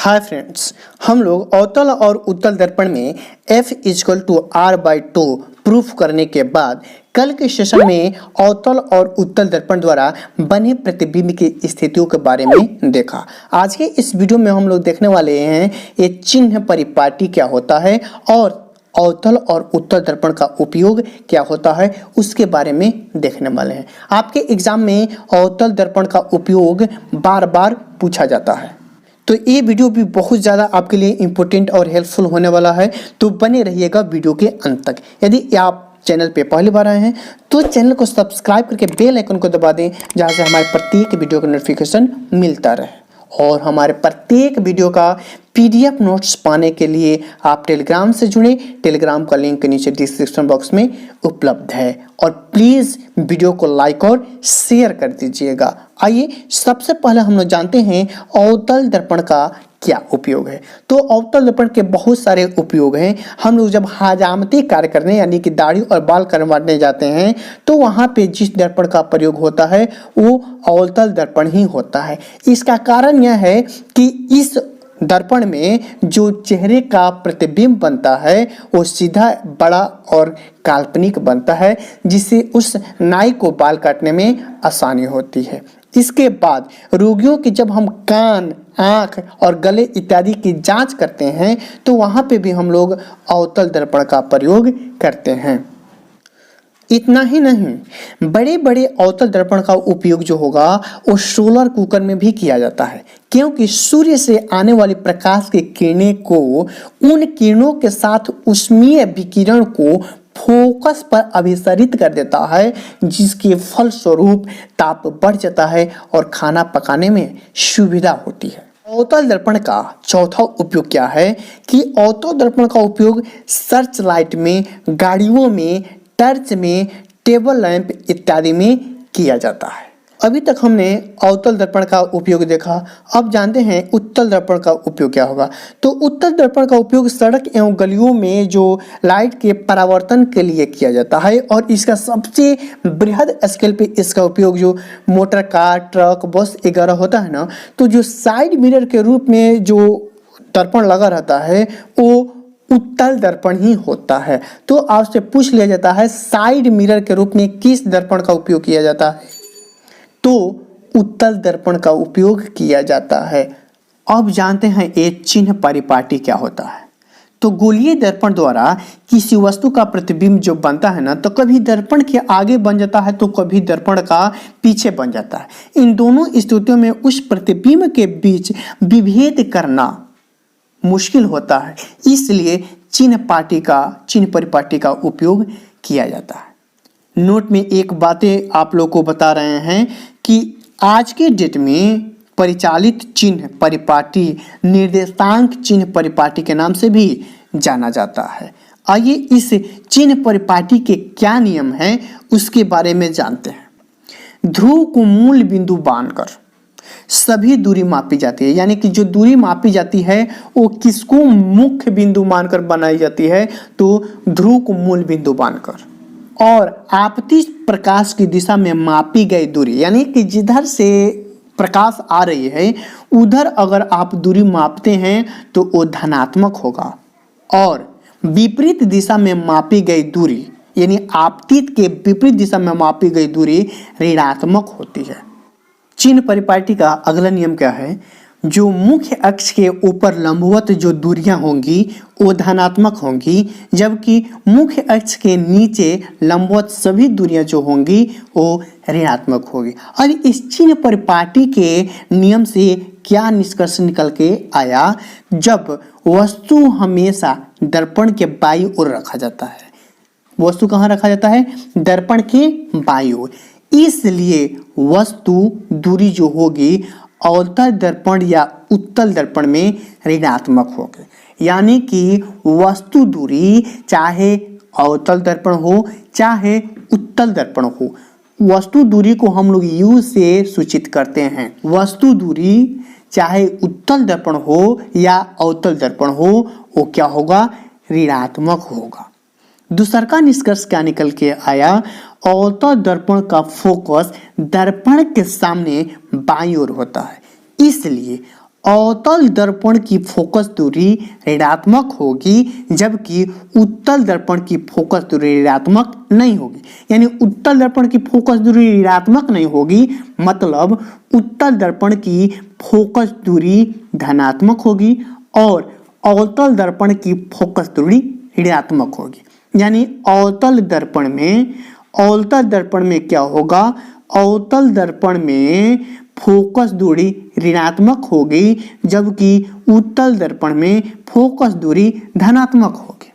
Hi friends, हम लोग अवतल और उत्तल दर्पण में F = R/2 प्रूफ करने के बाद कल के सेशन में अवतल और उत्तल दर्पण द्वारा बने प्रतिबिंब की स्थितियों के बारे में देखा। आज के इस वीडियो में हम लोग देखने वाले हैं ये चिन्ह परिपाटी क्या होता है और अवतल और उत्तल दर्पण का उपयोग क्या होता है उसके बारे में देखने वाले हैं। आपके एग्जाम में अवतल दर्पण का उपयोग बार बार पूछा जाता है, तो ये वीडियो भी बहुत ज़्यादा आपके लिए इम्पोर्टेंट और हेल्पफुल होने वाला है, तो बने रहिएगा वीडियो के अंत तक। यदि आप चैनल पे पहली बार आए हैं तो चैनल को सब्सक्राइब करके बेल आइकन को दबा दें, जहाँ से हमारे प्रत्येक वीडियो का नोटिफिकेशन मिलता रहे। और हमारे प्रत्येक वीडियो का PDF नोट्स पाने के लिए आप टेलीग्राम से जुड़े। टेलीग्राम का लिंक नीचे डिस्क्रिप्शन बॉक्स में उपलब्ध है और प्लीज़ वीडियो को लाइक और शेयर कर दीजिएगा। आइए सबसे पहले हम लोग जानते हैं अवतल दर्पण का क्या उपयोग है। तो अवतल दर्पण के बहुत सारे उपयोग हैं। हम लोग जब हजामती कार्य करने यानी कि दाढ़ी और बाल करवाने जाते हैं तो वहाँ पे जिस दर्पण का प्रयोग होता है वो अवतल दर्पण ही होता है। इसका कारण यह है कि इस दर्पण में जो चेहरे का प्रतिबिंब बनता है वो सीधा, बड़ा और काल्पनिक बनता है, जिससे उस नाई को बाल काटने में आसानी होती है। इसके बाद रोगियों की जब हम कान, आँख और गले इत्यादि की जांच करते हैं तो वहाँ पे भी हम लोग अवतल दर्पण का प्रयोग करते हैं। इतना ही नहीं, बड़े बड़े अवतल दर्पण का उपयोग जो होगा वो सोलर कुकर में भी किया जाता है, क्योंकि सूर्य से आने वाली प्रकाश की किरणें को उन किरणों के साथ ऊष्मीय विकिरण को फोकस पर अभिसरित कर देता है, जिसके फलस्वरूप ताप बढ़ जाता है और खाना पकाने में सुविधा होती है। अवतल दर्पण का चौथा उपयोग क्या है कि अवतल दर्पण का उपयोग सर्च लाइट में, गाड़ियों में, टर्च में, टेबल लैंप इत्यादि में किया जाता है। अभी तक हमने अवतल दर्पण का उपयोग देखा, अब जानते हैं उत्तल दर्पण का उपयोग क्या होगा। तो उत्तल दर्पण का उपयोग सड़क एवं गलियों में जो लाइट के परावर्तन के लिए किया जाता है और इसका सबसे बृहद स्केल पे इसका उपयोग जो मोटर कार, ट्रक, बस वगैरह होता है ना, तो जो साइड मिरर के रूप में जो दर्पण लगा रहता है वो उत्तल दर्पण ही होता है। तो आपसे पूछ लिया जाता है साइड मिरर के रूप में किस दर्पण का उपयोग किया जाता है, तो उत्तल दर्पण का उपयोग किया जाता है। अब जानते हैं ये चिन्ह परिपाटी क्या होता है। तो गोलीय दर्पण द्वारा किसी वस्तु का प्रतिबिंब जो बनता है ना, तो कभी दर्पण के आगे बन जाता है तो कभी दर्पण का पीछे बन जाता है। इन दोनों स्थितियों में उस प्रतिबिंब के बीच विभेद करना मुश्किल होता है, इसलिए चिन्ह परिपाटी का उपयोग किया जाता है। नोट में एक बातें आप लोग को बता रहे हैं कि आज के डेट में परिचालित चिन्ह परिपाटी निर्देशांक चिन्ह परिपाटी के नाम से भी जाना जाता है। आइए इस चिन्ह परिपाटी के क्या नियम हैं उसके बारे में जानते हैं। ध्रुव को मूल बिंदु मानकर सभी दूरी मापी जाती है, यानी कि जो दूरी मापी जाती है वो किसको मुख्य बिंदु मानकर बनाई जाती है, तो ध्रुव को मूल बिंदु मानकर। और आपतित प्रकाश की दिशा में मापी गई दूरी, यानी कि जिधर से प्रकाश आ रही है उधर अगर आप दूरी मापते हैं तो वो धनात्मक होगा, और विपरीत दिशा में मापी गई दूरी यानी आपतित के विपरीत दिशा में मापी गई दूरी ऋणात्मक होती है। चिन्ह परिपाटी का अगला नियम क्या है, जो मुख्य अक्ष के ऊपर लंबवत जो दूरियां होंगी वो धनात्मक होंगी, जबकि मुख्य अक्ष के नीचे लंबवत सभी दूरियां जो होंगी वो ऋणात्मक होगी। और इस चिन्ह परिपाटी के नियम से क्या निष्कर्ष निकल के आया, जब वस्तु हमेशा दर्पण के बाईं ओर रखा जाता है। वस्तु कहाँ रखा जाता है? दर्पण के बाईं ओर। इसलिए वस्तु दूरी जो होगी अवतल दर्पण या उत्तल दर्पण में ऋणात्मक होगी, यानी कि वस्तु दूरी चाहे अवतल दर्पण हो चाहे उत्तल दर्पण हो, वस्तु दूरी को हम लोग U से सूचित करते हैं। वस्तु दूरी चाहे उत्तल दर्पण हो या अवतल दर्पण हो वो क्या होगा? ऋणात्मक होगा। दूसरा का निष्कर्ष क्या निकल के आया, अवतल दर्पण का फोकस दर्पण के सामने बाईं ओर होता है, इसलिए अवतल दर्पण की फोकस दूरी ऋणात्मक होगी, जबकि उत्तल दर्पण की फोकस दूरी ऋणात्मक नहीं होगी। यानी उत्तल दर्पण की फोकस दूरी ऋणात्मक नहीं होगी, मतलब उत्तल दर्पण की फोकस दूरी धनात्मक होगी और अवतल दर्पण की फोकस दूरी ऋणात्मक होगी। यानी अवतल दर्पण में क्या होगा, अवतल दर्पण में फोकस दूरी ऋणात्मक होगी, जबकि उत्तल दर्पण में फोकस दूरी धनात्मक होगी।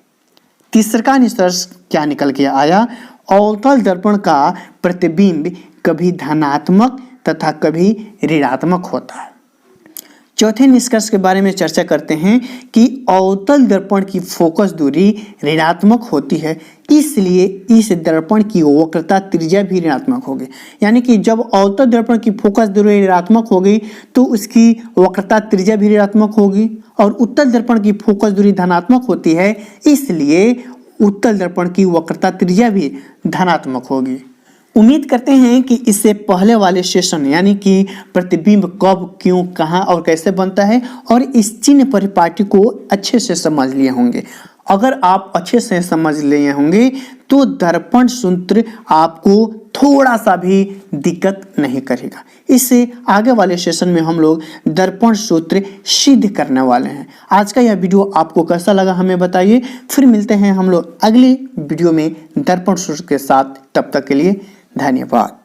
तीसरा निष्कर्ष क्या निकल के आया, अवतल दर्पण का प्रतिबिंब कभी धनात्मक तथा कभी ऋणात्मक होता है। चौथे निष्कर्ष के बारे में चर्चा करते हैं कि अवतल दर्पण की फोकस दूरी ऋणात्मक होती है, इसलिए इस दर्पण की वक्रता त्रिज्या भी ऋणात्मक होगी। यानी कि जब अवतल दर्पण की फोकस दूरी ऋणात्मक होगी तो उसकी वक्रता त्रिज्या भी ऋणात्मक होगी, और उत्तल दर्पण की फोकस दूरी धनात्मक होती है, इसलिए उत्तल दर्पण की वक्रता त्रिज्या भी धनात्मक होगी। उम्मीद करते हैं कि इससे पहले वाले सेशन यानी कि प्रतिबिंब कब, क्यों, कहाँ और कैसे बनता है और इस चिन्ह परिपाटी को अच्छे से समझ लिए होंगे। अगर आप अच्छे से समझ लिए होंगे तो दर्पण सूत्र आपको थोड़ा सा भी दिक्कत नहीं करेगा। इससे आगे वाले सेशन में हम लोग दर्पण सूत्र सिद्ध करने वाले हैं। आज का यह वीडियो आपको कैसा लगा हमें बताइए। फिर मिलते हैं हम लोग अगली वीडियो में दर्पण सूत्र के साथ। तब तक के लिए धन्यवाद।